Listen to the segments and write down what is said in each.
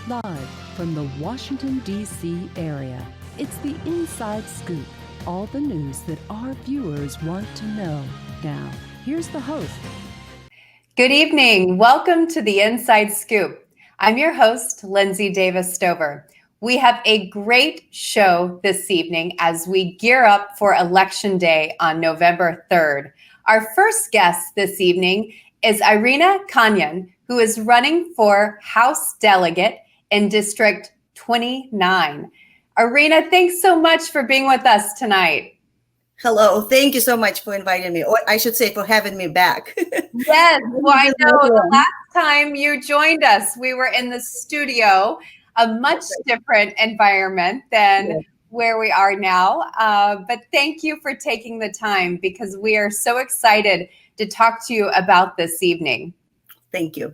Live from the Washington, D.C. area, it's the Inside Scoop. All the news that our viewers want to know. Now, here's the host. Good evening. Welcome to the Inside Scoop. I'm your host, Lindsay Davis Stover. We have a great show this evening as we gear up for Election Day on November 3rd. Our first guest this evening is Irina Kanyan, who is running for House Delegate in District 29. Irina, thanks so much for being with us tonight. Hello, thank you so much for inviting me, or I should say for having me back. Yes, well, I know the last time you joined us, we were in the studio, a much different environment than where we are now. But thank you for taking the time because we are so excited to talk to you about this evening. Thank you.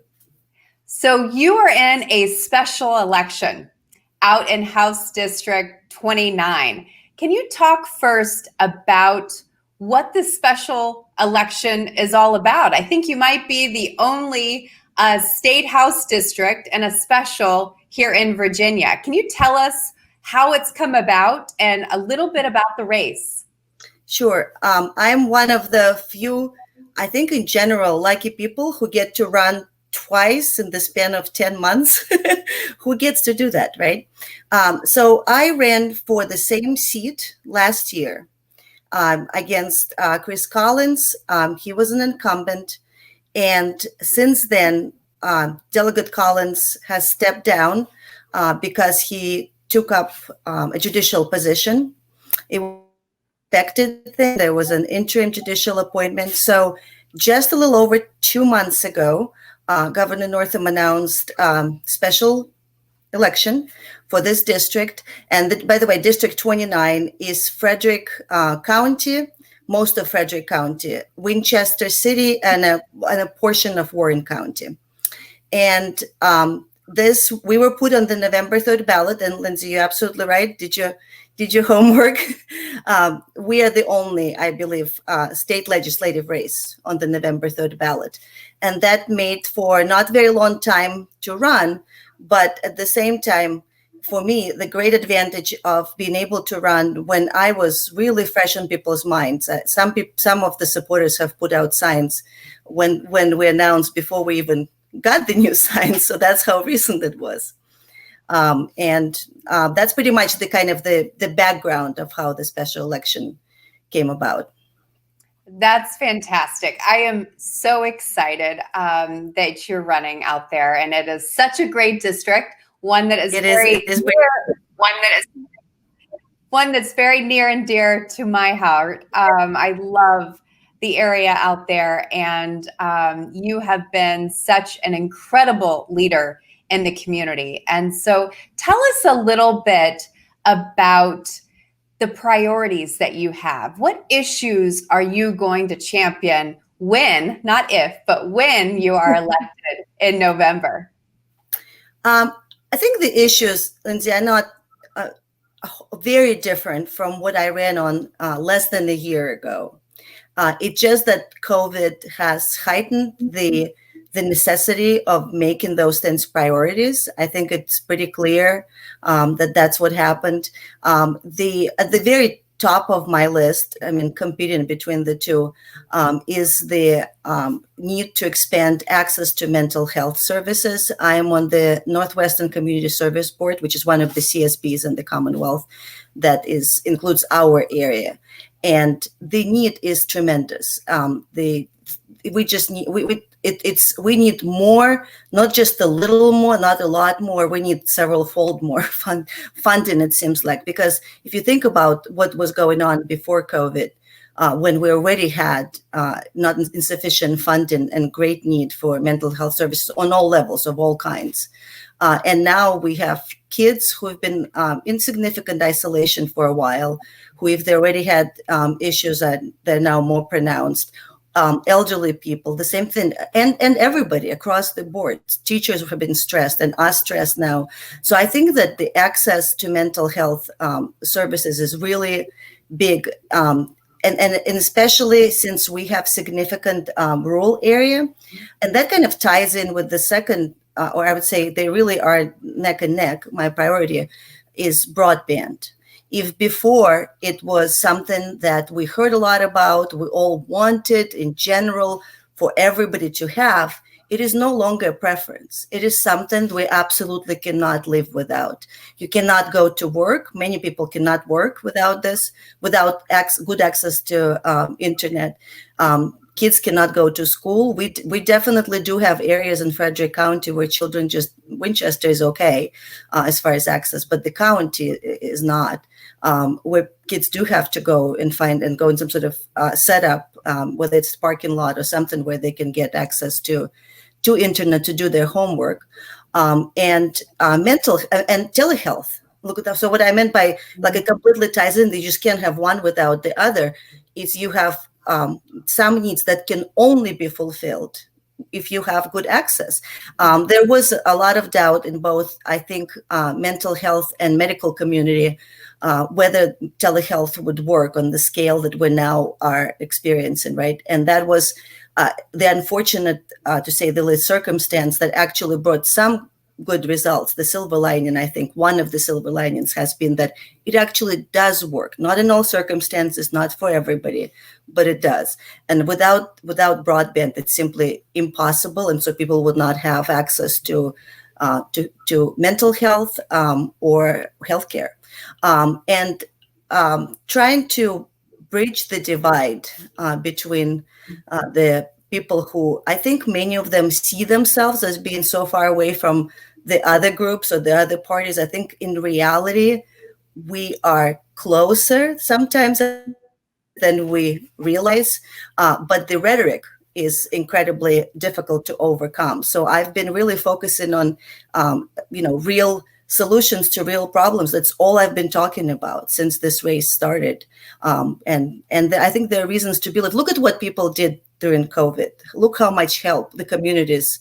So you are in a special election out in House District 29. Can you talk first about what this special election is all about? I think you might be the only state House district and a special here in Virginia. Can you tell us how it's come about and a little bit about the race? Sure. I'm one of the few, I think in general, lucky people who get to run twice in the span of 10 months. Who gets to do that, right? So I ran for the same seat last year against Chris Collins. He was an incumbent. And since then, Delegate Collins has stepped down because he took up a judicial position. It was expected thing. There was an interim judicial appointment. So just a little over 2 months ago, Governor Northam announced special election for this district. And by the way, District 29 is Frederick County, most of Frederick County, Winchester City, and a portion of Warren County. And we were put on the November 3rd ballot. And Lindsay, you're absolutely right. Did your homework? We are the only, I believe, state legislative race on the November 3rd ballot. And that made for not very long time to run. But at the same time, for me, the great advantage of being able to run when I was really fresh on people's minds. Some of the supporters have put out signs when we announced before we even got the new signs. So that's how recent it was. And that's pretty much the kind of the background of how the special election came about. That's fantastic. I am so excited that you're running out there, and it is such a great district. One that is one that's very near and dear to my heart. I love the area out there, and you have been such an incredible leader in the community. And so tell us a little bit about the priorities that you have. What issues are you going to champion when, not if, but when you are elected in November? I think the issues, Lindsay, are not very different from what I ran on less than a year ago. It's just that COVID has heightened the necessity of making those things priorities. I think it's pretty clear that that's what happened. At the very top of my list, I mean, competing between the two, is the need to expand access to mental health services. I am on the Northwestern Community Service Board, which is one of the CSBs in the Commonwealth that includes our area. And the need is tremendous. We need more, not just a little more, not a lot more. We need several fold more funding, it seems like, because if you think about what was going on before COVID, when we already had not insufficient funding and great need for mental health services on all levels of all kinds. And now we have kids who have been in significant isolation for a while, who if they already had issues that they're now more pronounced. Elderly people, the same thing, and everybody across the board. Teachers have been stressed and are stressed now. So I think that the access to mental health services is really big, and especially since we have significant rural area, and that kind of ties in with the second or I would say they really are neck and neck. My priority is broadband. If before it was something that we heard a lot about, we all wanted in general for everybody to have, it is no longer a preference. It is something we absolutely cannot live without. You cannot go to work. Many people cannot work without this, without good access to internet. Kids cannot go to school. We definitely do have areas in Frederick County where children Winchester is okay as far as access, but the county is not. Where kids do have to go and go in some sort of setup, whether it's parking lot or something where they can get access to internet to do their homework, and mental and telehealth. Look at that. So what I meant by like it completely ties in, you just can't have one without the other. Is you have some needs that can only be fulfilled if you have good access. There was a lot of doubt in both, I think, mental health and medical community, whether telehealth would work on the scale that we now are experiencing, right? And that was the unfortunate, to say the least, circumstance that actually brought some good results. The silver lining, I think, one of the silver linings has been that it actually does work. Not in all circumstances, not for everybody, but it does. And without broadband, it's simply impossible. And so people would not have access to mental health or healthcare. And trying to bridge the divide between the people who, I think many of them see themselves as being so far away from the other groups or the other parties. I think in reality, we are closer sometimes than we realize, but the rhetoric is incredibly difficult to overcome. So I've been really focusing on, real solutions to real problems. That's all I've been talking about since this race started. And I think there are reasons to believe. Look at what people did during COVID. Look how much help the communities,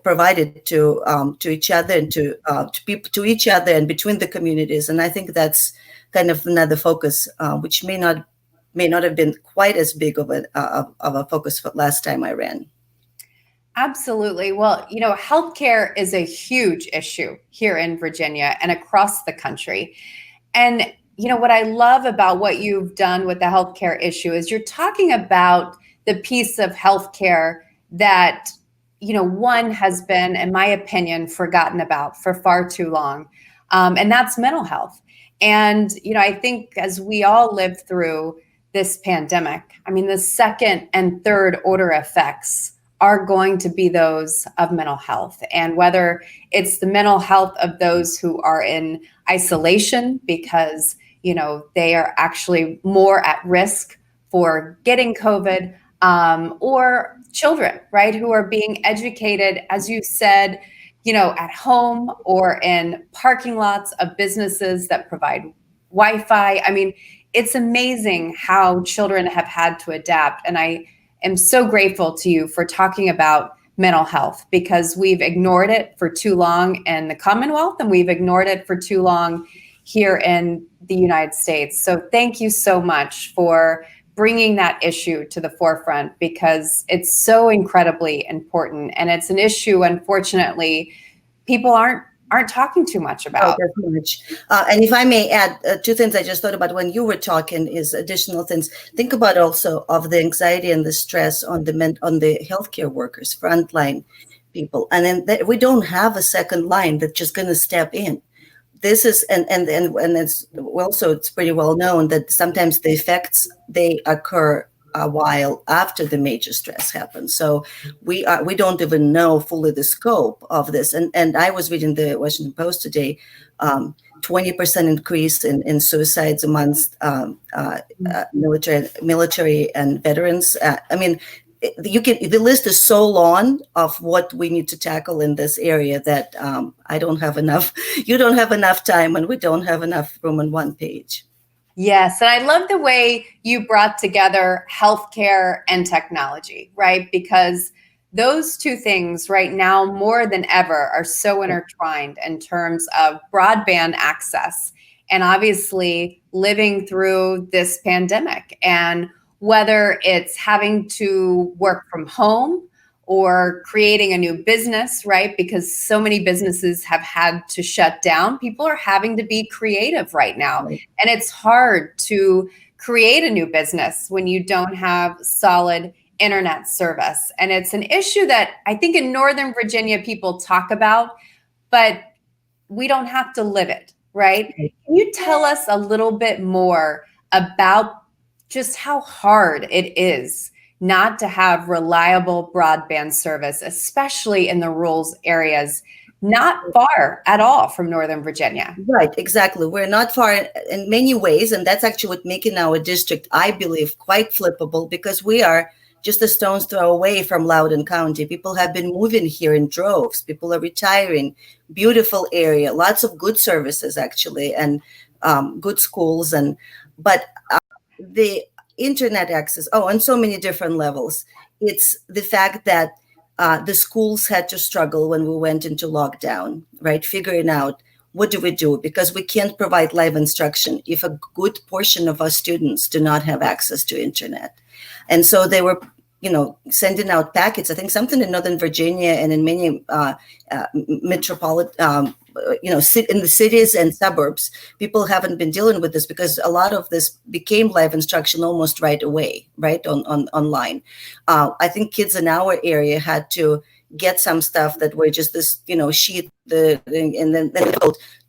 provided to each other and to each other and between the communities. And I think that's kind of another focus, which may not have been quite as big of a focus for last time I ran. Absolutely. Well, healthcare is a huge issue here in Virginia and across the country. And, what I love about what you've done with the healthcare issue is you're talking about the piece of healthcare that, one has been, in my opinion, forgotten about for far too long. And that's mental health. And, I think as we all lived through this pandemic, the second and third order effects are going to be those of mental health. And whether it's the mental health of those who are in isolation because, they are actually more at risk for getting COVID, or children, right, who are being educated, as you said, at home or in parking lots of businesses that provide Wi-Fi. It's amazing how children have had to adapt. And I am so grateful to you for talking about mental health, because we've ignored it for too long in the Commonwealth and we've ignored it for too long here in the United States. So thank you so much for bringing that issue to the forefront, because it's so incredibly important. And it's an issue, unfortunately, people aren't talking too much about. And if I may add, two things I just thought about when you were talking is additional things. Think about also of the anxiety and the stress on the healthcare workers, frontline people. And then we don't have a second line that's just going to step in. This is, and it's also, it's pretty well known that sometimes the effects, they occur a while after the major stress happens. So we don't even know fully the scope of this. And I was reading the Washington Post today, 20% increase in suicides amongst military and veterans. The list is so long of what we need to tackle in this area that I don't have enough. You don't have enough time, and we don't have enough room on one page. Yes. And I love the way you brought together healthcare and technology, right? Because those two things right now, more than ever, are so intertwined in terms of broadband access and obviously living through this pandemic. And whether it's having to work from home or creating a new business, right? Because so many businesses have had to shut down. People are having to be creative right now. Right. And it's hard to create a new business when you don't have solid internet service. And it's an issue that I think in Northern Virginia people talk about, but we don't have to live it, right? Can you tell us a little bit more about just how hard it is not to have reliable broadband service, especially in the rural areas, not far at all from Northern Virginia? Right, exactly. We're not far in many ways, and that's actually what making our district, I believe, quite flippable, because we are just a stone's throw away from Loudoun County. People have been moving here in droves. People are retiring. Beautiful area, lots of good services actually, and good schools, but the internet access, on so many different levels. It's the fact that the schools had to struggle when we went into lockdown, right? Figuring out what do we do, because we can't provide live instruction if a good portion of our students do not have access to internet. And so they were, sending out packets. I think something in Northern Virginia and in many metropolitan, in the cities and suburbs, people haven't been dealing with this because a lot of this became live instruction almost right away, right, on online. I think kids in our area had to get some stuff that were just this, sheet, and then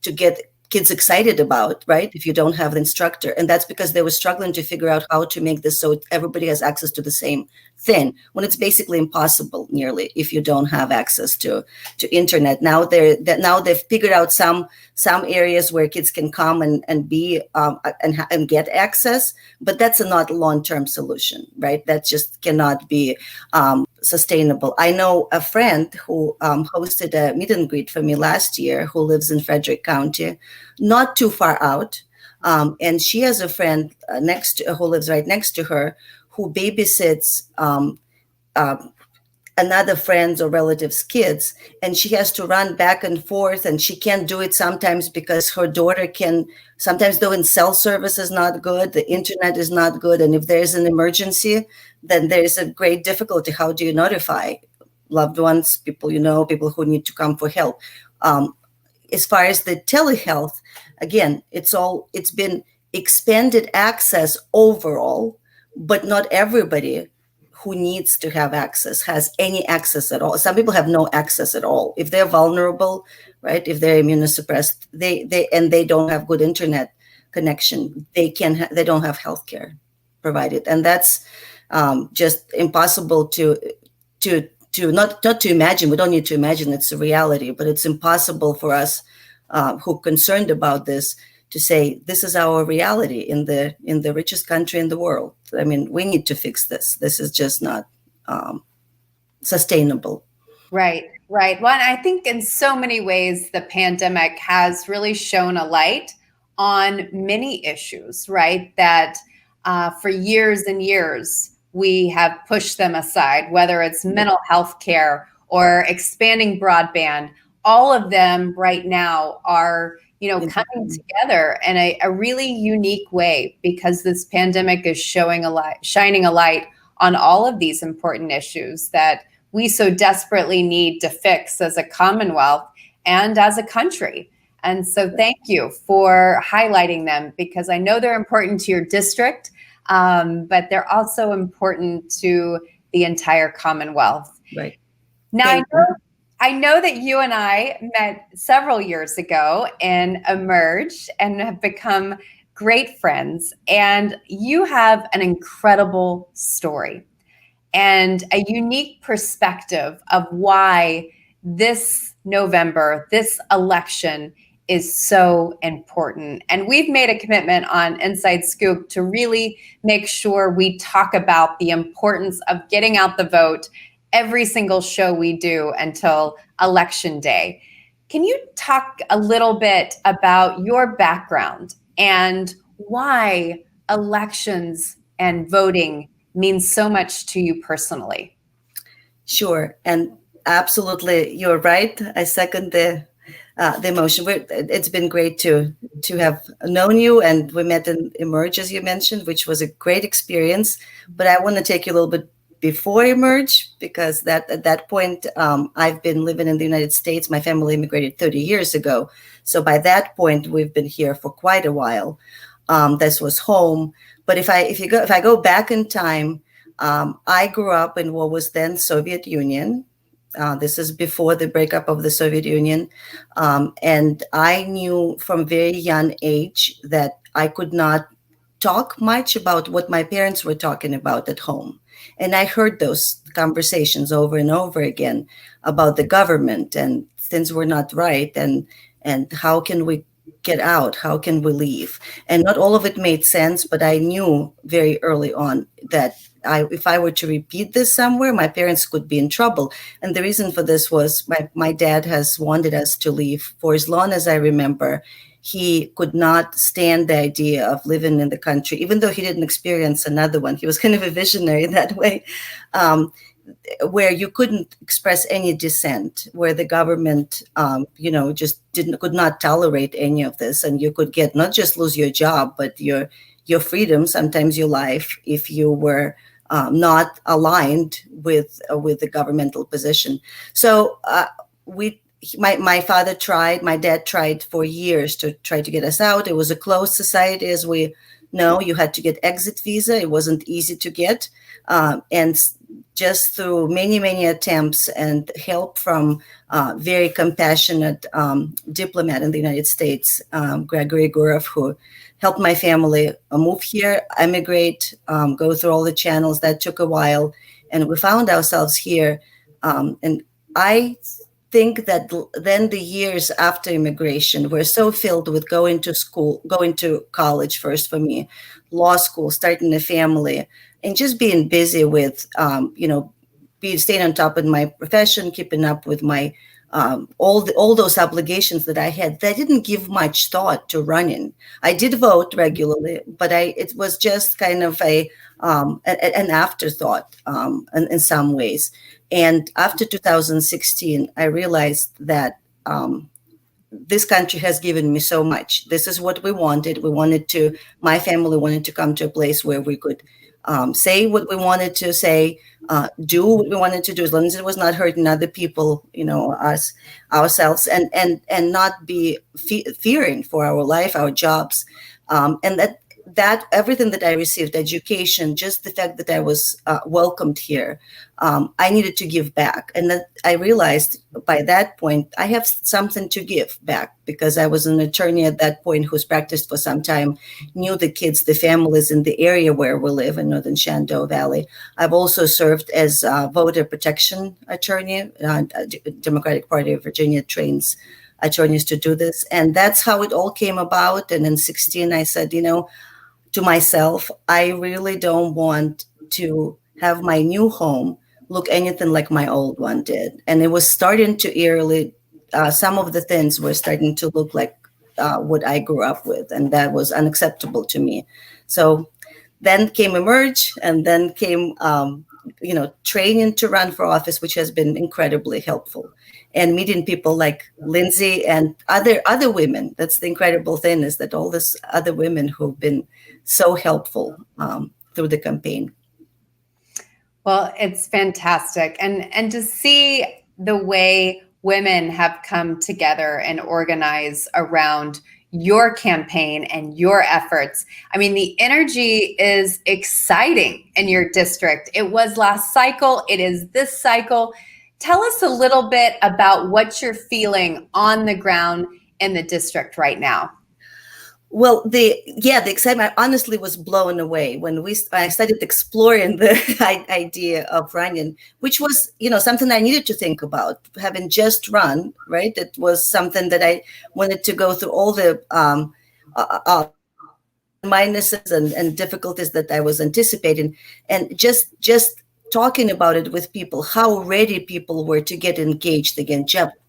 to get kids excited about, right, if you don't have the instructor. And that's because they were struggling to figure out how to make this so everybody has access to the same thing, when it's basically impossible nearly if you don't have access to internet. Now they've figured out some areas where kids can come and be and get access, but that's a not long-term solution, right? That just cannot be sustainable. I know a friend who hosted a meet and greet for me last year who lives in Frederick County, not too far out. And she has a friend who lives right next to her, who babysits another friend's or relative's kids. And she has to run back and forth, and she can't do it sometimes because her daughter sometimes the cell service is not good, the internet is not good. And if there's an emergency, then there's a great difficulty. How do you notify loved ones, people people who need to come for help? As far as the telehealth, again, it's been expanded access overall, but not everybody who needs to have access has any access at all. Some people have no access at all. If they're vulnerable, right, if they're immunosuppressed, they don't have good internet connection, they don't have healthcare provided. And that's just impossible to not to imagine. We don't need to imagine, it's a reality, but it's impossible for us who are concerned about this to say this is our reality in the richest country in the world. I mean, we need to fix this. This is just not sustainable. Right. Well, and I think in so many ways, the pandemic has really shone a light on many issues, right? That for years and years, we have pushed them aside, whether it's mental health care or expanding broadband. All of them right now are coming together in a really unique way, because this pandemic is shining a light on all of these important issues that we so desperately need to fix as a Commonwealth and as a country. And so thank you for highlighting them, because I know they're important to your district, but they're also important to the entire Commonwealth. Right. Now, I know that you and I met several years ago in Emerge and have become great friends. And you have an incredible story and a unique perspective of why this November, this election is so important. And we've made a commitment on Inside Scoop to really make sure we talk about the importance of getting out the vote every single show we do until Election Day. Can you talk a little bit about your background and why elections and voting means so much to you personally? Sure, and absolutely, you're right. I second the motion. It's been great to have known you, and we met in Emerge, as you mentioned, which was a great experience. But I want to take you a little bit before Emerge, because at that point, I've been living in the United States. My family immigrated 30 years ago. So by that point, we've been here for quite a while. This was home. But if I go back in time, I grew up in what was then Soviet Union. This is before the breakup of the Soviet Union. And I knew from very young age that I could not talk much about what my parents were talking about at home. And I heard those conversations over and over again about the government and things were not right, and how can we get out? How can we leave? And not all of it made sense, but I knew very early on that if I were to repeat this somewhere, my parents could be in trouble. And the reason for this was my dad has wanted us to leave for as long as I remember. He could not stand the idea of living in the country, even though he didn't experience another one. He was kind of a visionary that way, where you couldn't express any dissent, where the government, just could not tolerate any of this, and you could get not just lose your job, but your freedom, sometimes your life, if you were not aligned with the governmental position. So my father tried, my dad tried for years to try to get us out. It was a closed society, as we know. You had to get exit visa. It wasn't easy to get. And just through many, many attempts and help from very compassionate diplomat in the United States, Gregory Gurov, who helped my family move here, emigrate, go through all the channels. That took a while. And we found ourselves here. And I think that then the years after immigration were so filled with going to college first for me, law school, starting a family, and just being busy with, staying on top of my profession, keeping up with my all those obligations that I had. That didn't give much thought to running. I did vote regularly, but it was just kind of an afterthought in some ways. And after 2016, I realized that this country has given me so much. This is what we wanted. My family wanted to come to a place where we could say what we wanted to say, do what we wanted to do, as long as it was not hurting other people, ourselves, and not be fearing for our life, our jobs, and that everything that I received, education, just the fact that I was welcomed here, I needed to give back. And that I realized by that point, I have something to give back, because I was an attorney at that point who's practiced for some time, knew the kids, the families in the area where we live in Northern Shenandoah Valley. I've also served as a voter protection attorney. Democratic Party of Virginia trains attorneys to do this. And that's how it all came about. And in 2016, I said, to myself, I really don't want to have my new home look anything like my old one did. And it was starting to eerily, some of the things were starting to look like what I grew up with, and that was unacceptable to me. So then came Emerge, and then came, training to run for office, which has been incredibly helpful. And meeting people like Lindsay and other women. That's the incredible thing, is that all these other women who've been so helpful through the campaign. Well, it's fantastic. And to see the way women have come together and organize around your campaign and your efforts. I mean, the energy is exciting in your district. It was last cycle. It is this cycle. Tell us a little bit about what you're feeling on the ground in the district right now. Well, the excitement, I honestly was blown away when I started exploring the idea of running, which was, something I needed to think about, having just run, right? It was something that I wanted to go through all the minuses and difficulties that I was anticipating, and just talking about it with people, how ready people were to get engaged again,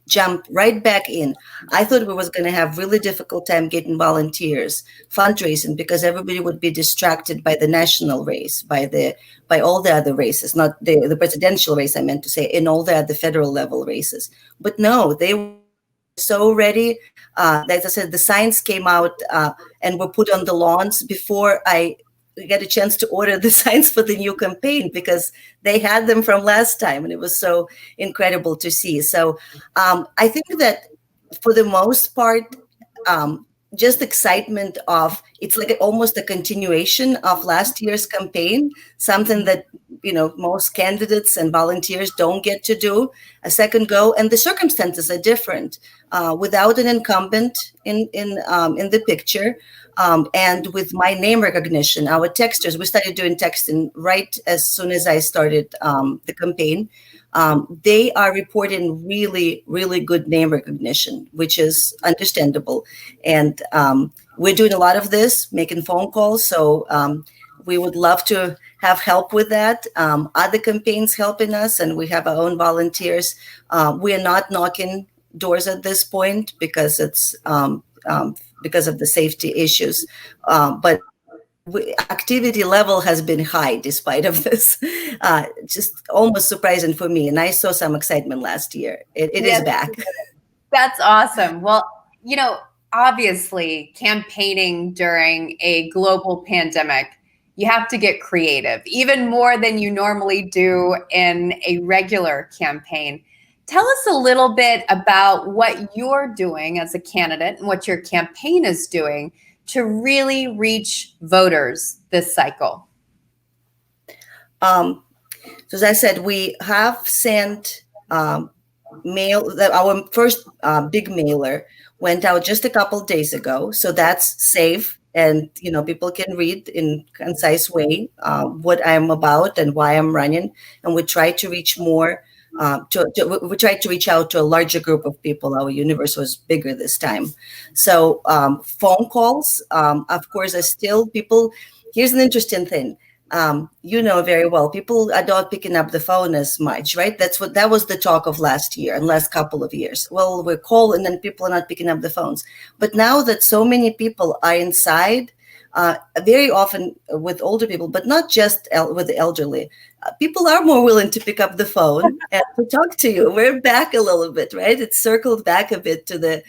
jump right back in. I thought we was going to have really difficult time getting volunteers, fundraising, because everybody would be distracted by the national race, by all the other races, not the presidential race, I meant to say, and all the other federal level races. But no, they were so ready. As I said, the signs came out and were put on the lawns before I get a chance to order the signs for the new campaign because they had them from last time, and it was so incredible to see. So I think that for the most part, just excitement of it's like almost a continuation of last year's campaign, something that most candidates and volunteers don't get to do a second go, and the circumstances are different without an incumbent in the picture. And with my name recognition, our texters, we started doing texting right as soon as I started the campaign. They are reporting really, really good name recognition, which is understandable. And we're doing a lot of this, making phone calls. So we would love to have help with that. Other campaigns helping us, and we have our own volunteers. We are not knocking doors at this point because it's because of the safety issues. But activity level has been high despite of this. Just almost surprising for me. And I saw some excitement last year. It is back. That's awesome. Well, obviously campaigning during a global pandemic, you have to get creative, even more than you normally do in a regular campaign. Tell us a little bit about what you're doing as a candidate and what your campaign is doing to really reach voters this cycle. So as I said, we have sent mail. Our first big mailer went out just a couple days ago. So that's safe. And, people can read in a concise way what I'm about and why I'm running. And we try to reach more. We tried to reach out to a larger group of people. Our universe was bigger this time. So phone calls, of course, are still people. Here's an interesting thing. Very well, people are not picking up the phone as much, right? That was the talk of last year and last couple of years. Well, we call and then people are not picking up the phones. But now that so many people are inside, very often with older people, but not just with the elderly, people are more willing to pick up the phone and to talk to you. We're back a little bit, right? It's circled back a bit to the.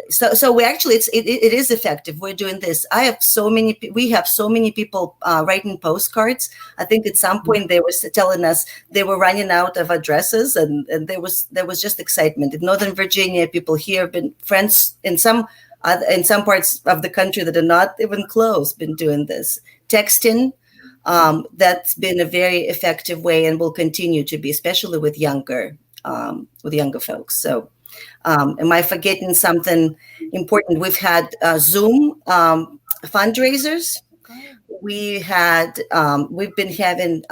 So we actually, it is effective. We're doing this. We have so many people writing postcards. I think at some point they were telling us they were running out of addresses, and there was just excitement. In Northern Virginia, people here have been friends in some parts of the country that are not even close, been doing this. Texting, that's been a very effective way and will continue to be, especially with younger folks. So am I forgetting something important? We've had Zoom fundraisers. We've been having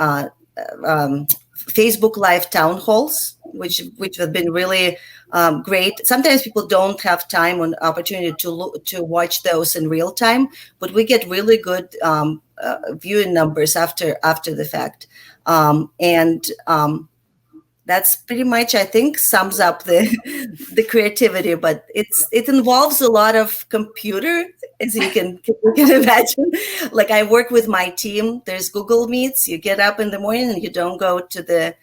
Facebook Live town halls, which have been really great. Sometimes people don't have time or opportunity to watch those in real time, but we get really good viewing numbers after the fact. That's pretty much, I think, sums up the creativity, but it involves a lot of computer, as you can imagine. Like I work with my team. There's Google Meets. You get up in the morning and you don't go to the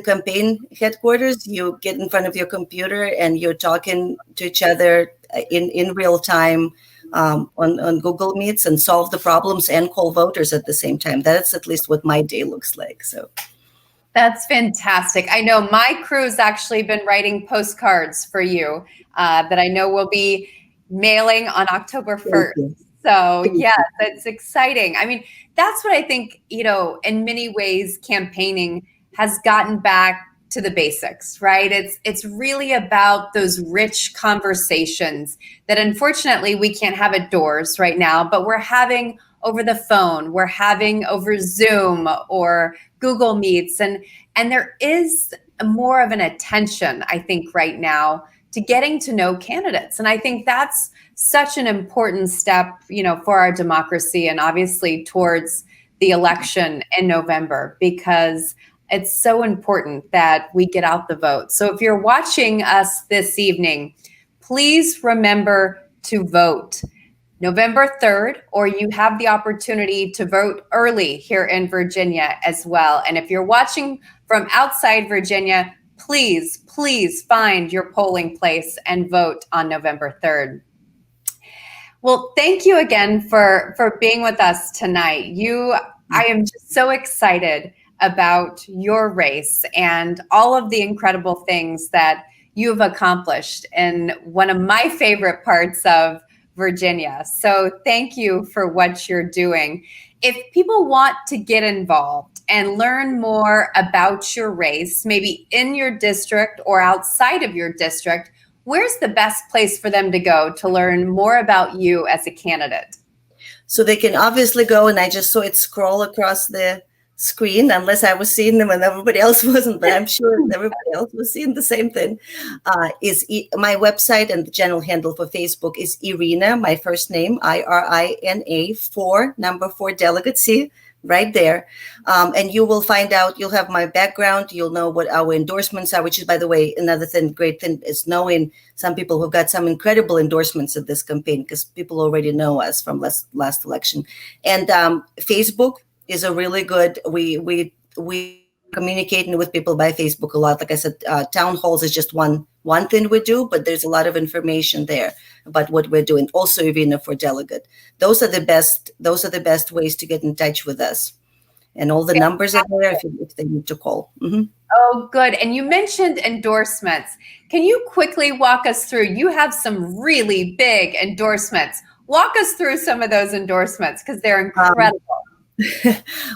campaign headquarters. You get in front of your computer and you're talking to each other in real time on Google Meets and solve the problems and call voters at the same time. That's at least what my day looks like. So. That's fantastic. I know my crew's actually been writing postcards for you that I know will be mailing on October 1st. So yeah, that's exciting. I mean, that's what I think, in many ways, campaigning has gotten back to the basics, right? It's really about those rich conversations that unfortunately we can't have at doors right now, but we're having over the phone, we're having over Zoom or Google Meets, and there is more of an attention, I think, right now to getting to know candidates. And I think that's such an important step, for our democracy and obviously towards the election in November, because it's so important that we get out the vote. So if you're watching us this evening, please remember to vote. November 3rd, or you have the opportunity to vote early here in Virginia as well. And if you're watching from outside Virginia, please find your polling place and vote on November 3rd. Well, thank you again for being with us tonight. I am just so excited about your race and all of the incredible things that you've accomplished in one of my favorite parts of Virginia. So thank you for what you're doing. If people want to get involved and learn more about your race, maybe in your district or outside of your district, where's the best place for them to go to learn more about you as a candidate? So they can obviously go, and I just saw it scroll across the screen, unless I was seeing them and everybody else wasn't, but I'm sure everybody else was seeing the same thing. My website and the general handle for Facebook is Irina, my first name, IRINA, 4 delegate, see, right there. And you will find out, you'll have my background, you'll know what our endorsements are, which is, by the way, another great thing is knowing some people who got some incredible endorsements in this campaign, because people already know us from last election. And Facebook is a really good, we communicating with people by Facebook a lot. Like I said, town halls is just one thing we do, but there's a lot of information there about what we're doing. Also, Irina for delegate. Those are the best ways to get in touch with us. And all the numbers are there if they need to call. Mm-hmm. Oh, good. And you mentioned endorsements. Can you quickly walk us through? You have some really big endorsements. Walk us through some of those endorsements, because they're incredible.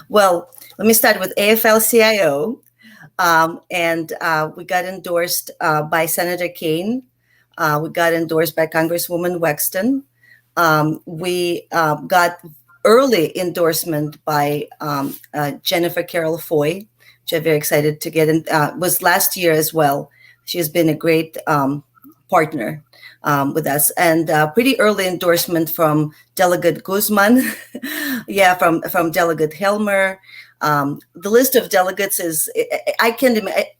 Well, let me start with AFL-CIO. And we got endorsed by Senator Kaine. We got endorsed by Congresswoman Wexton. We got early endorsement by Jennifer Carroll Foy, which I'm very excited to get in. Was last year as well. She has been a great partner with us, and pretty early endorsement from Delegate Guzman, from Delegate Helmer. The list of delegates is,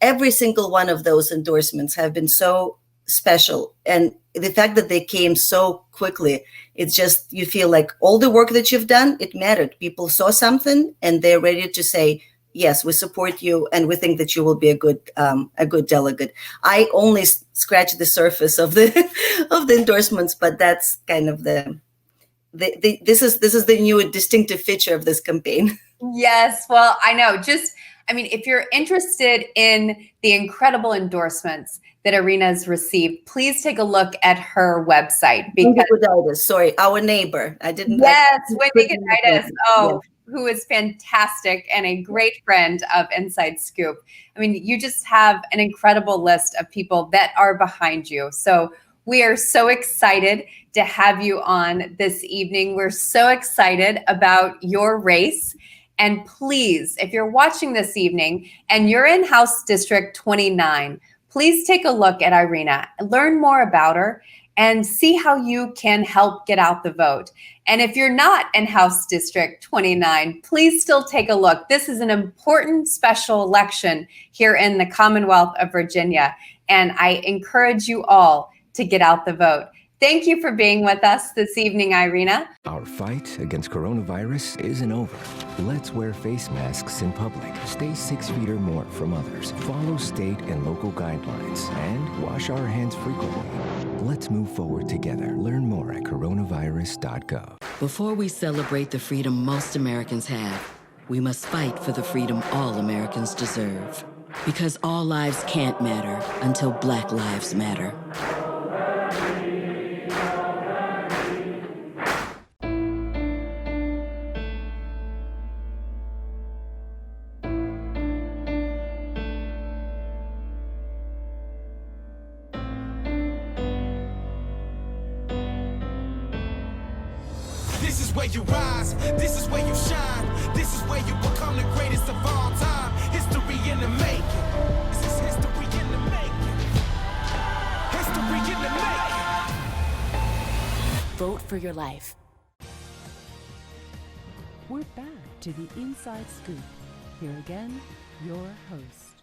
every single one of those endorsements have been so special. And the fact that they came so quickly, it's just, you feel like all the work that you've done, it mattered. People saw something and they're ready to say, yes, we support you, and we think that you will be a good delegate. I only scratch the surface of the endorsements, but that's kind of this is the new distinctive feature of this campaign. Yes, well, I know. If you're interested in the incredible endorsements that Irina's received, please take a look at her website. Because sorry, our neighbor. Wendy Goditis. Oh. Who is fantastic and a great friend of Inside Scoop. You just have an incredible list of people that are behind you. So we are so excited to have you on this evening. We're so excited about your race. And please, if you're watching this evening and you're in House District 29, please take a look at Irina, learn more about her, and see how you can help get out the vote. And if you're not in House District 29, please still take a look. This is an important special election here in the Commonwealth of Virginia, and I encourage you all to get out the vote. Thank you for being with us this evening, Irina. Our fight against coronavirus isn't over. Let's wear face masks in public, stay 6 feet or more from others, follow state and local guidelines, and wash our hands frequently. Let's move forward together. Learn more at coronavirus.gov. Before we celebrate the freedom most Americans have, we must fight for the freedom all Americans deserve. Because all lives can't matter until Black lives matter. This is where you rise, this is where you shine, this is where you become the greatest of all time. History in the making. This is history in the making. History in the making. Vote for your life. We're back to the Inside Scoop. Here again, your host.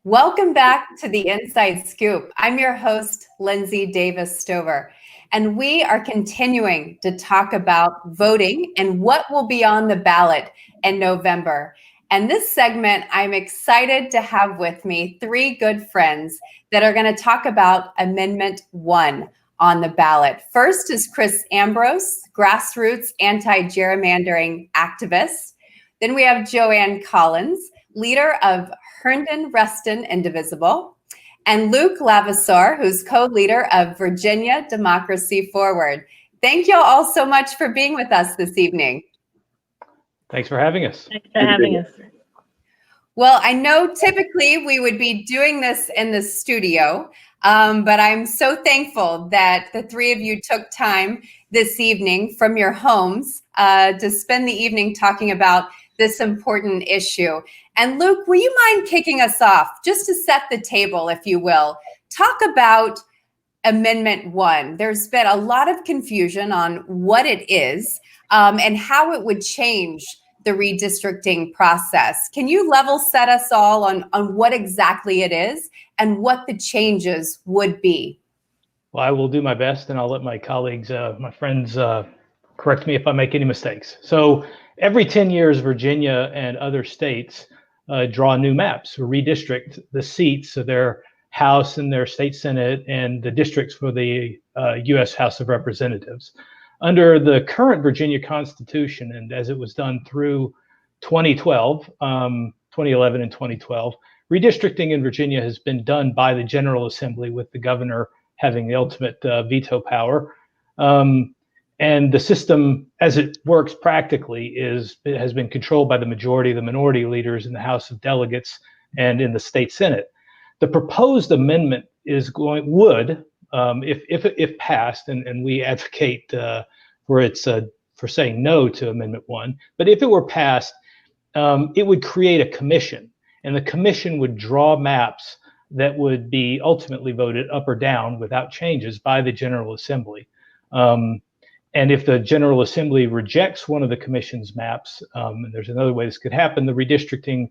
Welcome back to the Inside Scoop. I'm your host, Lindsay Davis Stover, and we are continuing to talk about voting and what will be on the ballot in November. And this segment, I'm excited to have with me 3 good friends that are going to talk about Amendment 1 on the ballot. First is Chris Ambrose, grassroots anti-gerrymandering activist. Then we have Joanne Collins, leader of Herndon, Reston, Indivisible. And Luke Lavaseur, who's co-leader of Virginia Democracy Forward. Thank you all so much for being with us this evening. Thanks for having us. Thanks for having us. Well, I know typically we would be doing this in the studio, but I'm so thankful that the three of you took time this evening from your homes to spend the evening talking about this important issue. And Luke, will you mind kicking us off just to set the table, if you will? Talk about Amendment 1. There's been a lot of confusion on what it is and how it would change the redistricting process. Can you level set us all on what exactly it is and what the changes would be? Well, I will do my best, and I'll let my colleagues, my friends, correct me if I make any mistakes. So every 10 years, Virginia and other states draw new maps or redistrict the seats of their House and their state Senate and the districts for the U.S. House of Representatives. Under the current Virginia Constitution, and as it was done through 2012, 2011 and 2012, redistricting in Virginia has been done by the General Assembly, with the governor having the ultimate veto power. And the system, as it works practically, it has been controlled by the majority of the minority leaders in the House of Delegates and in the state Senate. The proposed amendment if passed, and we advocate for saying no to Amendment 1, but if it were passed, it would create a commission, and the commission would draw maps that would be ultimately voted up or down without changes by the General Assembly. And if the General Assembly rejects one of the commission's maps, and there's another way this could happen, the redistricting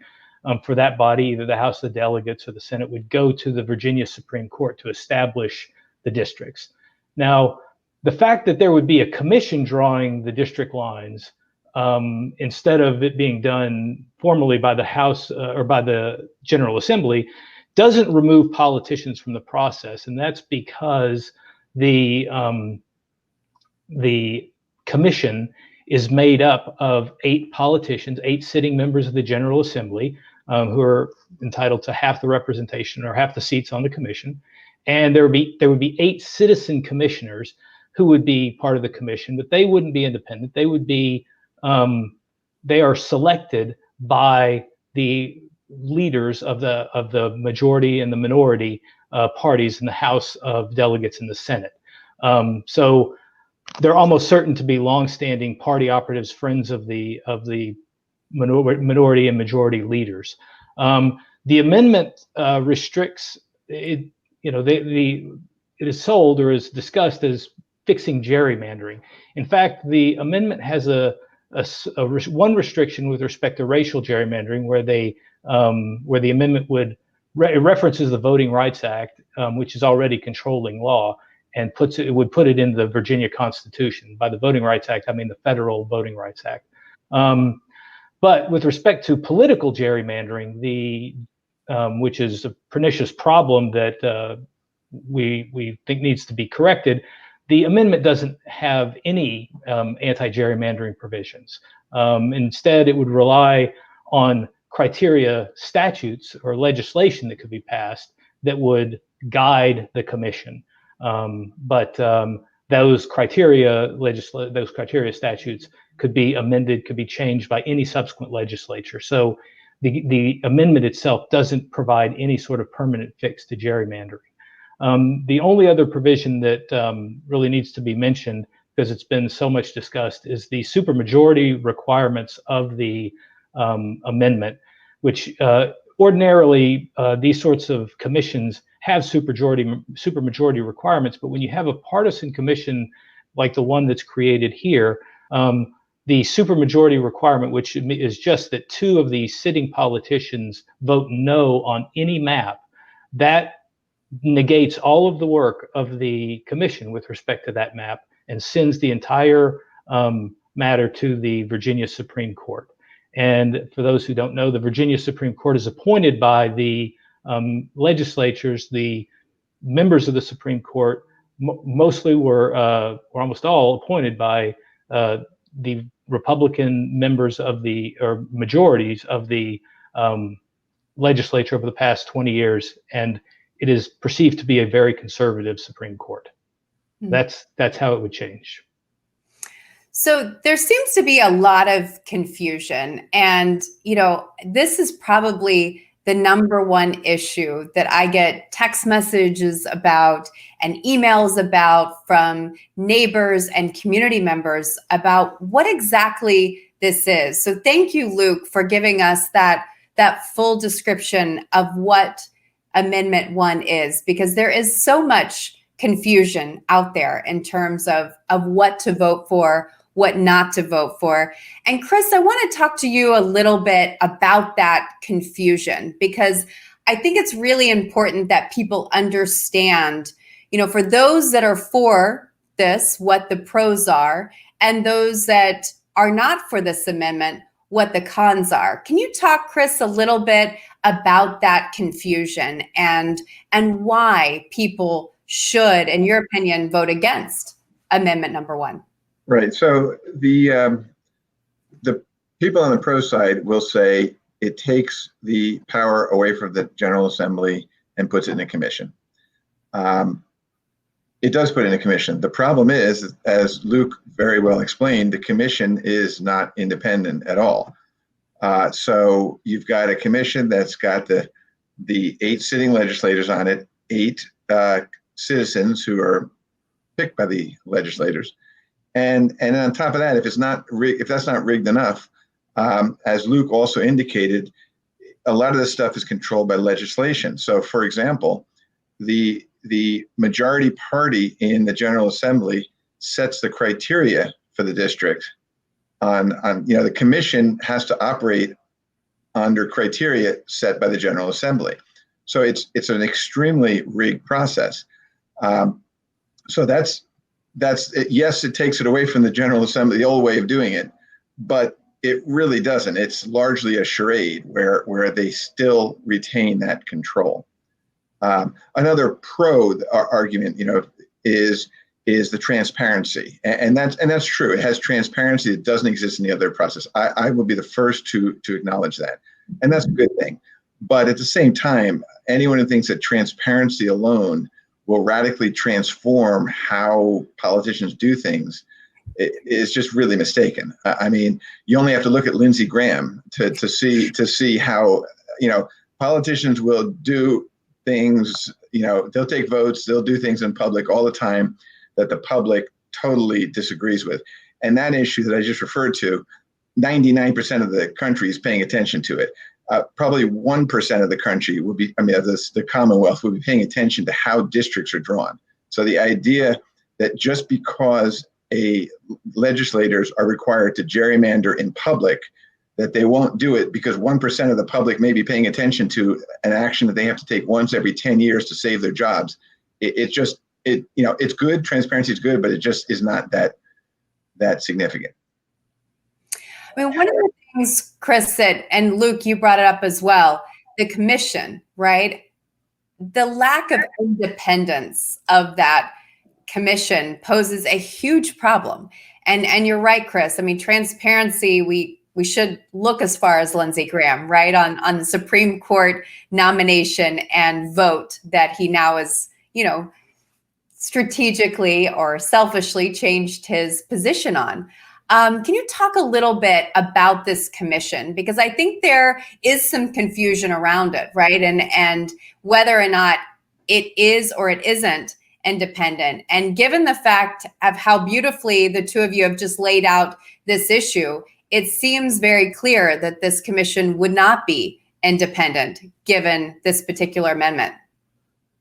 for that body, either the House of Delegates or the Senate, would go to the Virginia Supreme Court to establish the districts. Now, the fact that there would be a commission drawing the district lines instead of it being done formally by the House or by the General Assembly doesn't remove politicians from the process, and that's because the commission is made up of 8 politicians, 8 sitting members of the General Assembly, who are entitled to half the representation or half the seats on the commission. And there would be 8 citizen commissioners who would be part of the commission, but they wouldn't be independent. They would be, they are selected by the leaders of the majority and the minority parties in the House of Delegates and the Senate. So they're almost certain to be longstanding party operatives, friends of the minority and majority leaders. The amendment restricts it. It is sold or is discussed as fixing gerrymandering. In fact, the amendment has one restriction with respect to racial gerrymandering, where the amendment would references the Voting Rights Act, which is already controlling law, and would put it in the Virginia Constitution. By the Voting Rights Act, I mean the Federal Voting Rights Act. But with respect to political gerrymandering, which is a pernicious problem that we think needs to be corrected, the amendment doesn't have any anti-gerrymandering provisions. Instead, it would rely on criteria statutes or legislation that could be passed that would guide the commission. But those criteria statutes could be amended, could be changed by any subsequent legislature. So the amendment itself doesn't provide any sort of permanent fix to gerrymandering. The only other provision that really needs to be mentioned, because it's been so much discussed, is the supermajority requirements of the amendment, which ordinarily these sorts of commissions have supermajority requirements, but when you have a partisan commission like the one that's created here, the supermajority requirement, which is just that 2 of the sitting politicians vote no on any map, that negates all of the work of the commission with respect to that map and sends the entire matter to the Virginia Supreme Court. And for those who don't know, the Virginia Supreme Court is appointed by the legislatures. The members of the Supreme Court mostly were or almost all appointed by the Republican members of or majorities of the legislature over the past 20 years, and it is perceived to be a very conservative Supreme Court. That's how it would change. So there seems to be a lot of confusion, and this is probably the number one issue that I get text messages about and emails about from neighbors and community members about what exactly this is. So thank you, Luke, for giving us that full description of what Amendment 1 is, because there is so much confusion out there in terms of what to vote for, what not to vote for. And Chris, I want to talk to you a little bit about that confusion, because I think it's really important that people understand, for those that are for this, what the pros are, and those that are not for this amendment, what the cons are. Can you talk, Chris, a little bit about that confusion and why people should, in your opinion, vote against Amendment number 1? Right. So the people on the pro side will say it takes the power away from the General Assembly and puts it in a commission. It does put it in a commission. The problem is, as Luke very well explained, the commission is not independent at all. So you've got a commission that's got the 8 sitting legislators on it, 8 citizens who are picked by the legislators. And on top of that, if that's not rigged enough, as Luke also indicated, a lot of this stuff is controlled by legislation. So, for example, the majority party in the General Assembly sets the criteria for the district. The commission has to operate under criteria set by the General Assembly. So it's an extremely rigged process. So that's yes, it takes it away from the General Assembly, the old way of doing it, but it really doesn't. It's largely a charade where they still retain that control. Another pro argument, is the transparency, and that's true. It has transparency that doesn't exist in the other process. I will be the first to acknowledge that, and that's a good thing. But at the same time, anyone who thinks that transparency alone will radically transform how politicians do things is just really mistaken. I mean, you only have to look at Lindsey Graham to see how politicians will do things. They'll take votes, they'll do things in public all the time that the public totally disagrees with. And that issue that I just referred to, 99% of the country is paying attention to it. Probably 1% of the country will be, the Commonwealth will be paying attention to how districts are drawn. So the idea that just because legislators are required to gerrymander in public, that they won't do it because 1% of the public may be paying attention to an action that they have to take once every 10 years to save their jobs. It's good. Transparency is good, but it just is not that significant. I mean, one of the things, Chris said, and Luke, you brought it up as well, the commission, right? The lack of independence of that commission poses a huge problem. And you're right, Chris. I mean, transparency, we should look as far as Lindsey Graham, right? On the Supreme Court nomination and vote that he now is, strategically or selfishly changed his position on. Can you talk a little bit about this commission? Because I think there is some confusion around it, right? And whether or not it is or it isn't independent. And given the fact of how beautifully the two of you have just laid out this issue, it seems very clear that this commission would not be independent given this particular amendment.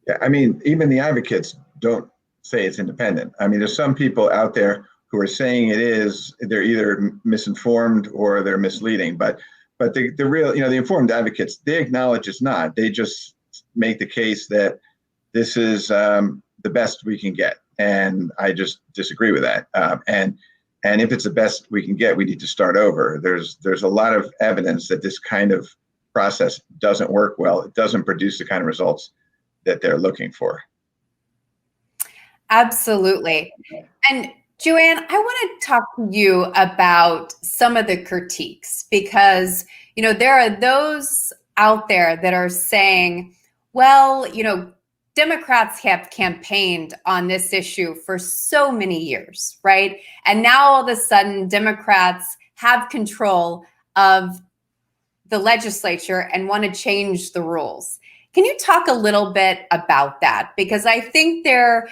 Yeah, I mean, even the advocates don't say it's independent. I mean, there's some people out there who are saying it is. They're either misinformed or they're misleading. But the real, the informed advocates, they acknowledge it's not. They just make the case that this is the best we can get, and I just disagree with that. And if it's the best we can get, we need to start over. There's a lot of evidence that this kind of process doesn't work well. It doesn't produce the kind of results that they're looking for. Absolutely. And Joanne, I want to talk to you about some of the critiques because, there are those out there that are saying, well, Democrats have campaigned on this issue for so many years, right? And now all of a sudden, Democrats have control of the legislature and want to change the rules. Can you talk a little bit about that? Because I think there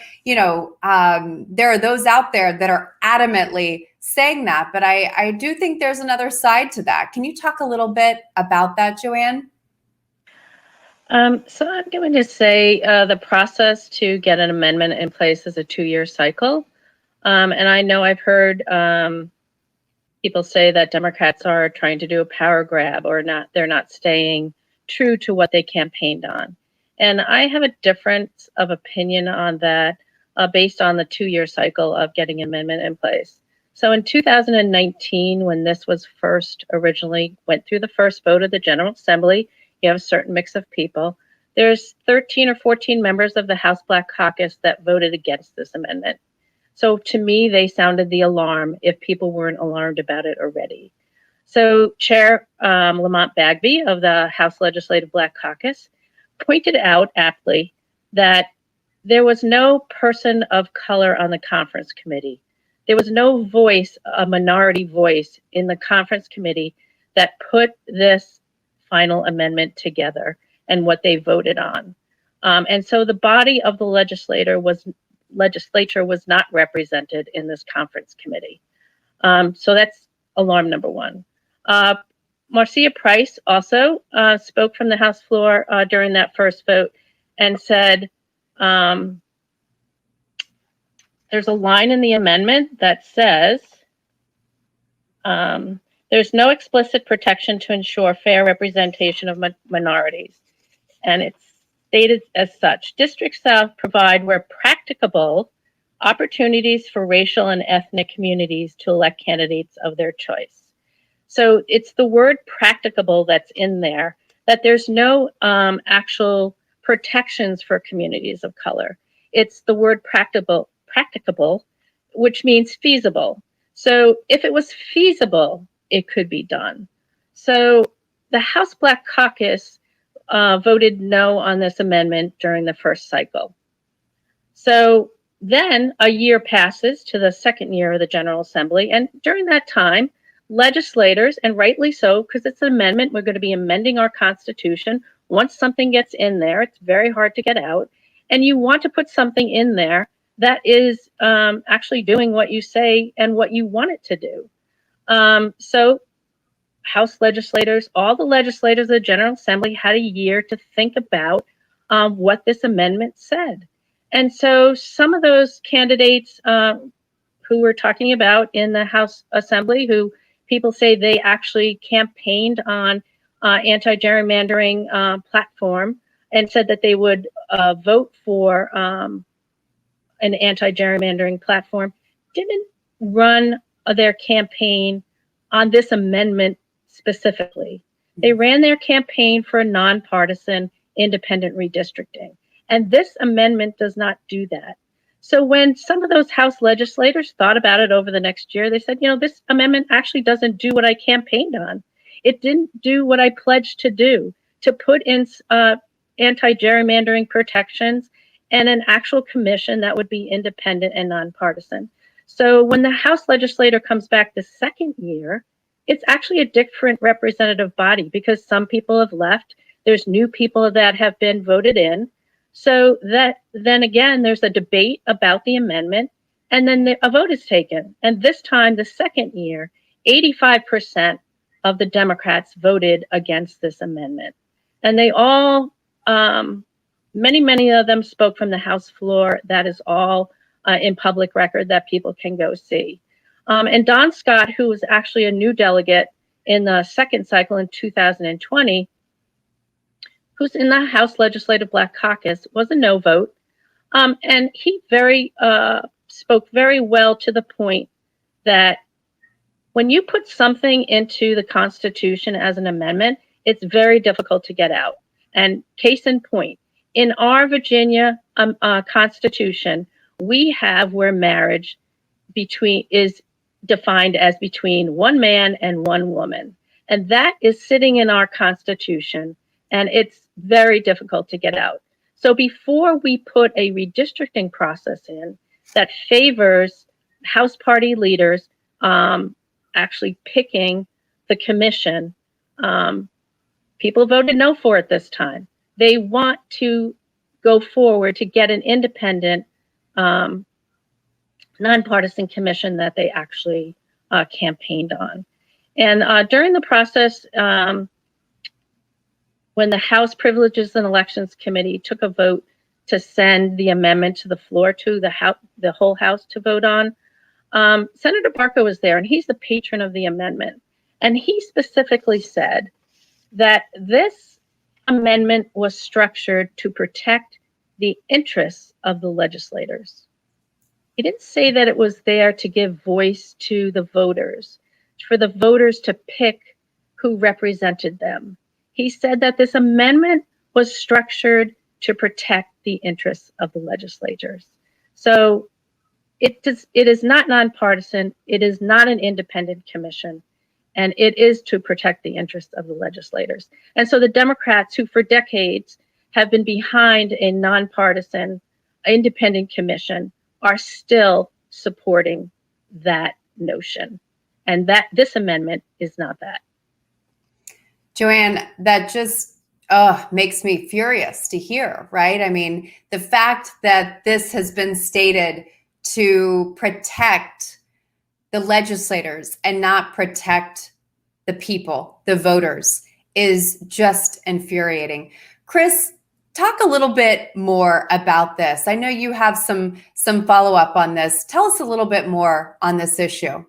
are those out there that are adamantly saying that, but I do think there's another side to that. Can you talk a little bit about that, Joanne? So I'm going to say the process to get an amendment in place is a 2-year cycle. And I know I've heard people say that Democrats are trying to do a power grab or they're not staying true to what they campaigned on. And I have a difference of opinion on that based on the 2-year cycle of getting an amendment in place. So in 2019, when this was first originally went through the first vote of the General Assembly, you have a certain mix of people. There's 13 or 14 members of the House Black Caucus that voted against this amendment. So to me, they sounded the alarm if people weren't alarmed about it already. So Chair Lamont Bagby of the House Legislative Black Caucus pointed out aptly that there was no person of color on the conference committee. There was no voice, a minority voice in the conference committee that put this final amendment together and what they voted on. And so the body of the legislature was not represented in this conference committee. So that's alarm number one. Marcia Price also spoke from the House floor during that first vote and said, there's a line in the amendment that says, there's no explicit protection to ensure fair representation of minorities. And it's stated as such, districts shall provide where practicable opportunities for racial and ethnic communities to elect candidates of their choice. So it's the word practicable that's in there, that there's no actual protections for communities of color. It's the word practicable, which means feasible. So if it was feasible, it could be done. So the House Black Caucus voted no on this amendment during the first cycle. So then a year passes to the second year of the General Assembly. And during that time, legislators, and rightly so, because it's an amendment, we're going to be amending our Constitution. Once something gets in there, it's very hard to get out. And you want to put something in there that is actually doing what you say and what you want it to do. So House legislators, all the legislators of the General Assembly had a year to think about what this amendment said. And so some of those candidates who we're talking about in the House Assembly, who people say they actually campaigned on anti-gerrymandering platform and said that they would vote for an anti-gerrymandering platform, didn't run their campaign on this amendment specifically. They ran their campaign for a nonpartisan independent redistricting. And this amendment does not do that. So when some of those House legislators thought about it over the next year, they said, this amendment actually doesn't do what I campaigned on. It didn't do what I pledged to do, to put in anti-gerrymandering protections and an actual commission that would be independent and nonpartisan. So when the House legislator comes back the second year, it's actually a different representative body because some people have left. There's new people that have been voted in. So that then again, there's a debate about the amendment, and then a vote is taken. And this time, the second year, 85% of the Democrats voted against this amendment. And they all, many of them spoke from the House floor. That is all in public record that people can go see. And Don Scott, who was actually a new delegate in the second cycle in 2020, who's in the House Legislative Black Caucus, was a no vote. And he spoke very well to the point that when you put something into the Constitution as an amendment, it's very difficult to get out. And case in point, in our Virginia Constitution, we have where marriage is defined as between one man and one woman. And that is sitting in our Constitution, and it's very difficult to get out. So before we put a redistricting process in that favors House party leaders actually picking the commission, people voted no for it this time. They want to go forward to get an independent, nonpartisan commission that they actually campaigned on. And during the process, when the House Privileges and Elections Committee took a vote to send the amendment to the floor to the whole House to vote on, Senator Barker was there, and he's the patron of the amendment. And he specifically said that this amendment was structured to protect the interests of the legislators. He didn't say that it was there to give voice to the voters, for the voters to pick who represented them. He said that this amendment was structured to protect the interests of the legislators. So it is not nonpartisan, it is not an independent commission, and it is to protect the interests of the legislators. And so the Democrats, who for decades have been behind a nonpartisan, independent commission, are still supporting that notion. And that this amendment is not that. Joanne, that just makes me furious to hear, right? I mean, the fact that this has been stated to protect the legislators and not protect the people, the voters, is just infuriating. Chris, talk a little bit more about this. I know you have some follow-up on this. Tell us a little bit more on this issue.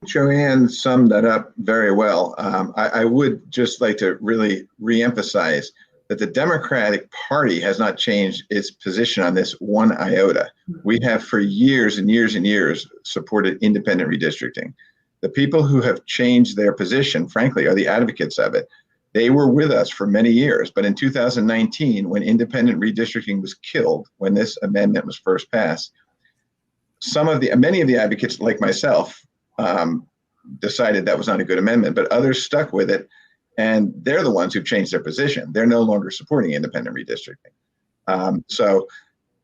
Joanne summed that up very well. I would just like to really reemphasize that the Democratic Party has not changed its position on this one iota. We have for years and years and years supported independent redistricting. The people who have changed their position, frankly, are the advocates of it. They were with us for many years, but in 2019, when independent redistricting was killed, when this amendment was first passed, many of the advocates, like myself, decided that was not a good amendment, but others stuck with it, and they're the ones who've changed their position. They're no longer supporting independent redistricting. So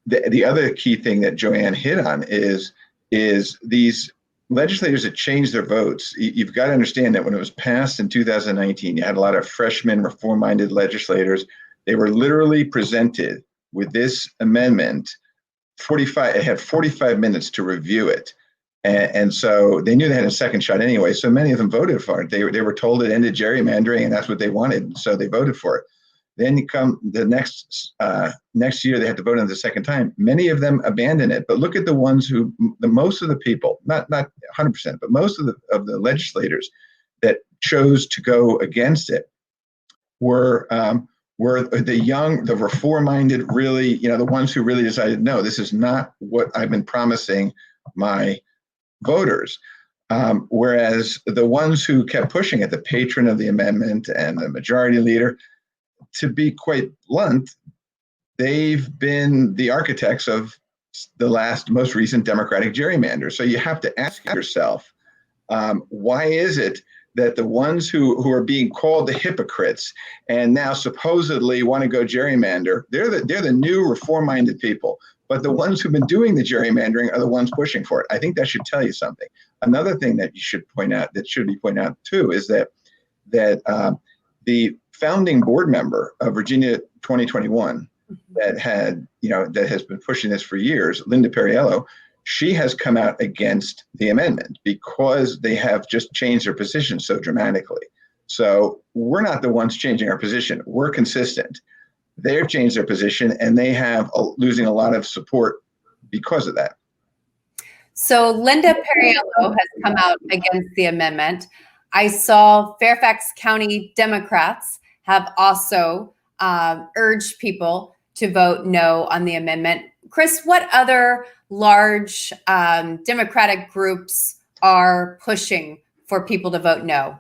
the other key thing that Joanne hit on is these legislators that changed their votes. You've got to understand that when it was passed in 2019, you had a lot of freshmen, reform-minded legislators. They were literally presented with this amendment. It had 45 minutes to review it. And so they knew they had a second shot anyway. So many of them voted for it. They were told it ended gerrymandering, and that's what they wanted. So they voted for it. Then you come the next year, they had to vote on it the second time. Many of them abandoned it. But look at the ones who, most of the people, not 100%, but most of the legislators that chose to go against it were the young, the reform-minded, really, the ones who really decided, no, this is not what I've been promising my voters. Whereas the ones who kept pushing it, the patron of the amendment and the majority leader, to be quite blunt, they've been the architects of the most recent Democratic gerrymander. So you have to ask yourself, why is it that the ones who are being called the hypocrites and now supposedly want to go gerrymander, they're the new reform-minded people. But the ones who've been doing the gerrymandering are the ones pushing for it. I think that should tell you something. Another thing that you should point out, that should be pointed out too, is that the founding board member of Virginia 2021 that has been pushing this for years, Linda Perriello, she has come out against the amendment because they have just changed their position so dramatically. So we're not the ones changing our position. We're consistent. They've changed their position, and they have losing a lot of support because of that. So Linda Perriello has come out against the amendment. I saw Fairfax County Democrats have also urged people to vote no on the amendment. Chris, what other large Democratic groups are pushing for people to vote no?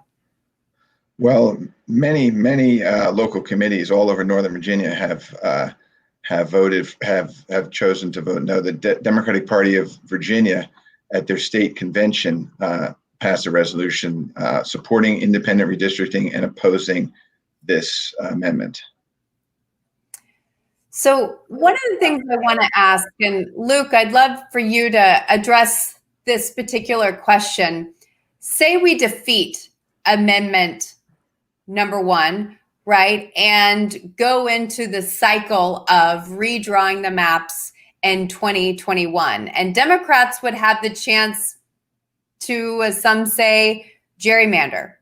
Well, many local committees all over Northern Virginia have chosen to vote no. The Democratic Party of Virginia, at their state convention, passed a resolution supporting independent redistricting and opposing this amendment. So one of the things I want to ask, and Luke, I'd love for you to address this particular question. Say we defeat amendment number 1, right, and go into the cycle of redrawing the maps in 2021. And Democrats would have the chance to, as some say, gerrymander.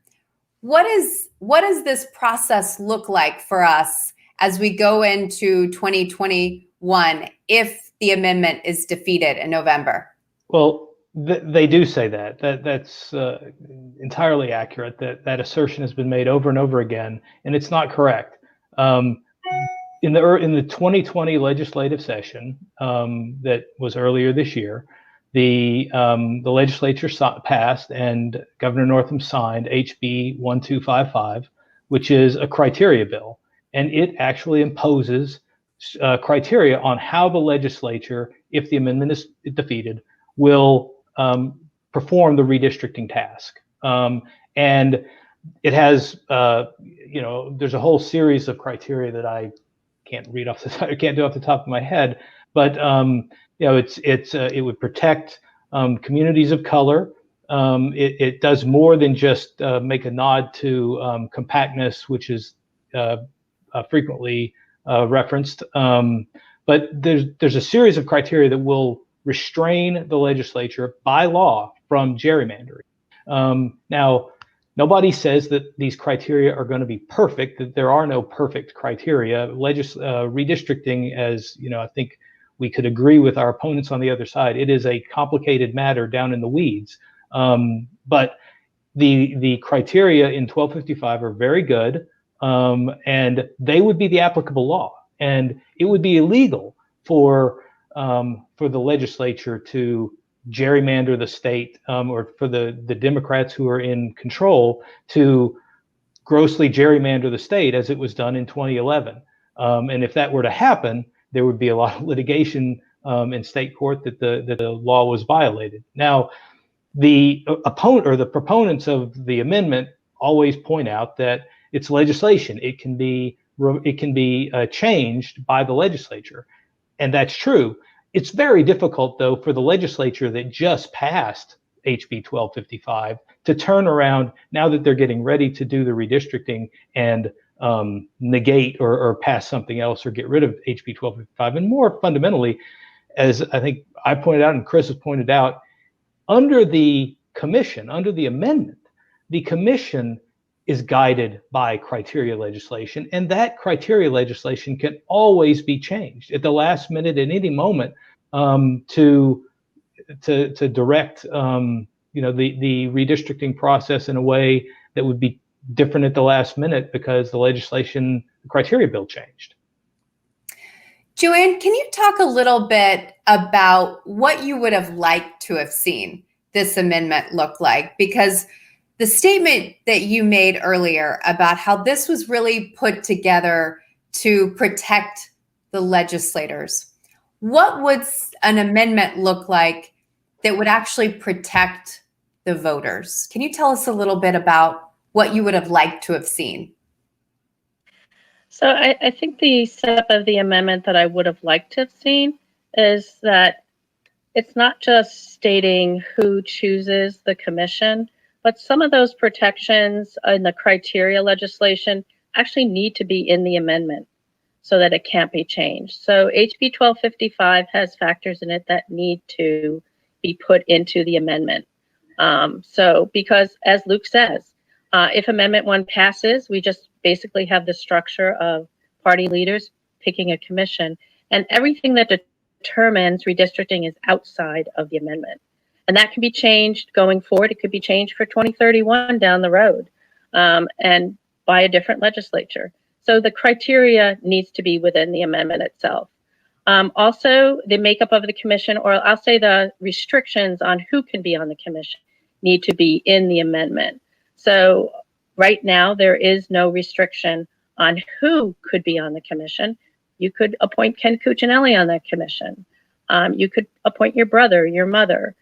What does this process look like for us as we go into 2021 if the amendment is defeated in November? Well, they do say that. That's entirely accurate. That assertion has been made over and over again, and it's not correct. In the 2020 legislative session that was earlier this year, the legislature passed and Governor Northam signed HB 1255, which is a criteria bill, and it actually imposes criteria on how the legislature, if the amendment is defeated, will perform the redistricting task. And it has, there's a whole series of criteria that I can't do off the top of my head, but it would protect communities of color. It does more than just make a nod to compactness, which is frequently referenced. But there's a series of criteria that will restrain the legislature by law from gerrymandering. Now, nobody says that these criteria are going to be perfect, that there are no perfect criteria. Redistricting, as I think we could agree with our opponents on the other side, it is a complicated matter down in the weeds. But the criteria in 1255 are very good, and they would be the applicable law. And it would be illegal for the legislature to gerrymander the state, or for the Democrats who are in control to grossly gerrymander the state as it was done in 2011. And if that were to happen, there would be a lot of litigation in state court that the law was violated. Now, the opponent or the proponents of the amendment always point out that it's legislation. It can be changed by the legislature, and that's true. It's very difficult, though, for the legislature that just passed HB 1255 to turn around now that they're getting ready to do the redistricting and negate or pass something else or get rid of HB 1255. And more fundamentally, as I think I pointed out and Chris has pointed out, under the commission, under the amendment, the commission is guided by criteria legislation, and that criteria legislation can always be changed at the last minute at any moment to direct the redistricting process in a way that would be different at the last minute because the criteria bill changed. Joanne, can you talk a little bit about what you would have liked to have seen this amendment look like? Because the statement that you made earlier about how this was really put together to protect the legislators, what would an amendment look like that would actually protect the voters? Can you tell us a little bit about what you would have liked to have seen? So I think the setup of the amendment that I would have liked to have seen is that it's not just stating who chooses the commission, but some of those protections in the criteria legislation actually need to be in the amendment so that it can't be changed. So HB 1255 has factors in it that need to be put into the amendment. Because as Luke says, if Amendment 1 passes, we just basically have the structure of party leaders picking a commission, and everything that determines redistricting is outside of the amendment. And that can be changed going forward. It could be changed for 2031 down the road, and by a different legislature. So the criteria needs to be within the amendment itself. Also, the makeup of the commission, or I'll say the restrictions on who can be on the commission, need to be in the amendment. So right now, there is no restriction on who could be on the commission. You could appoint Ken Cuccinelli on that commission. You could appoint your brother, your mother,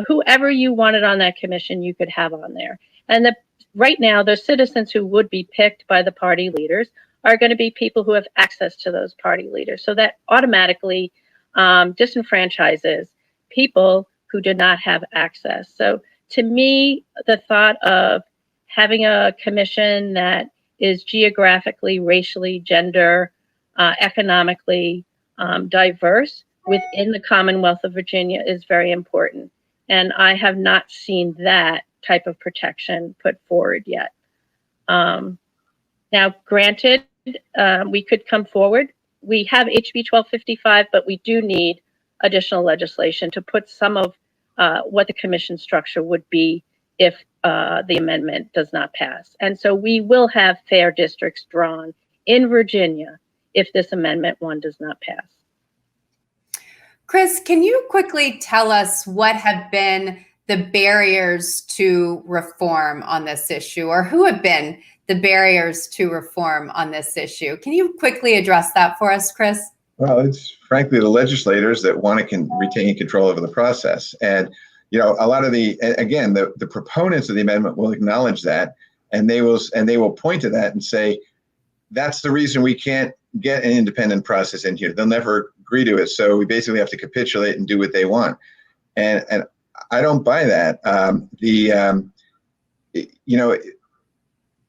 whoever you wanted on that commission, you could have on there. And right now, the citizens who would be picked by the party leaders are going to be people who have access to those party leaders. So that automatically disenfranchises people who did not have access. So to me, the thought of having a commission that is geographically, racially, gender, economically diverse within the Commonwealth of Virginia is very important. And I have not seen that type of protection put forward yet. Now, granted, we could come forward. We have HB 1255, but we do need additional legislation to put some of what the commission structure would be if the amendment does not pass. And so we will have fair districts drawn in Virginia if this amendment 1 does not pass. Chris, can you quickly tell us what have been the barriers to reform on this issue, or who have been the barriers to reform on this issue? Can you quickly address that for us, Chris? Well, it's frankly the legislators that want to retain control over the process. And, you know, a lot of the proponents of the amendment will acknowledge that, and they will point to that and say, that's the reason we can't get an independent process in here. They'll never agree to it. So we basically have to capitulate and do what they want. And I don't buy that.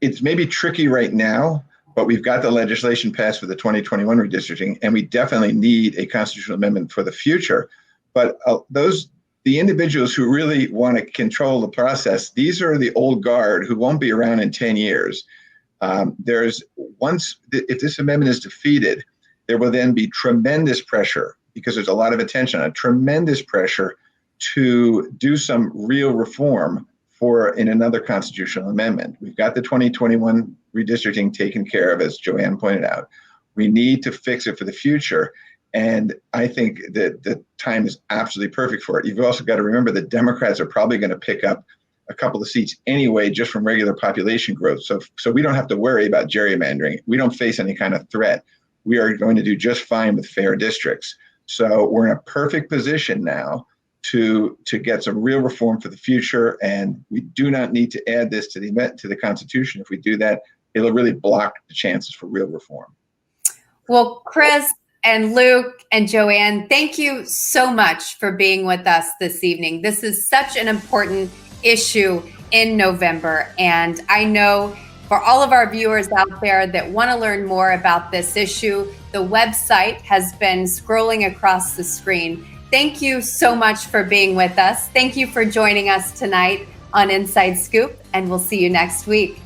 It's maybe tricky right now, but we've got the legislation passed for the 2021 redistricting, and we definitely need a constitutional amendment for the future. But the individuals who really want to control the process, these are the old guard who won't be around in 10 years. If this amendment is defeated, there will then be tremendous pressure, because there's a lot of attention on it, tremendous pressure to do some real reform in another constitutional amendment. We've got the 2021 redistricting taken care of, as Joanne pointed out. We need to fix it for the future. And I think that the time is absolutely perfect for it. You've also got to remember that Democrats are probably going to pick up a couple of seats anyway, just from regular population growth. So we don't have to worry about gerrymandering. We don't face any kind of threat. We are going to do just fine with fair districts. So we're in a perfect position now to get some real reform for the future, and we do not need to add this to the Constitution. If we do that, it'll really block the chances for real reform. Well, Chris and Luke and Joanne, thank you so much for being with us this evening. This is such an important issue in November, and I know for all of our viewers out there that want to learn more about this issue, the website has been scrolling across the screen. Thank you so much for being with us. Thank you for joining us tonight on Inside Scoop, and we'll see you next week.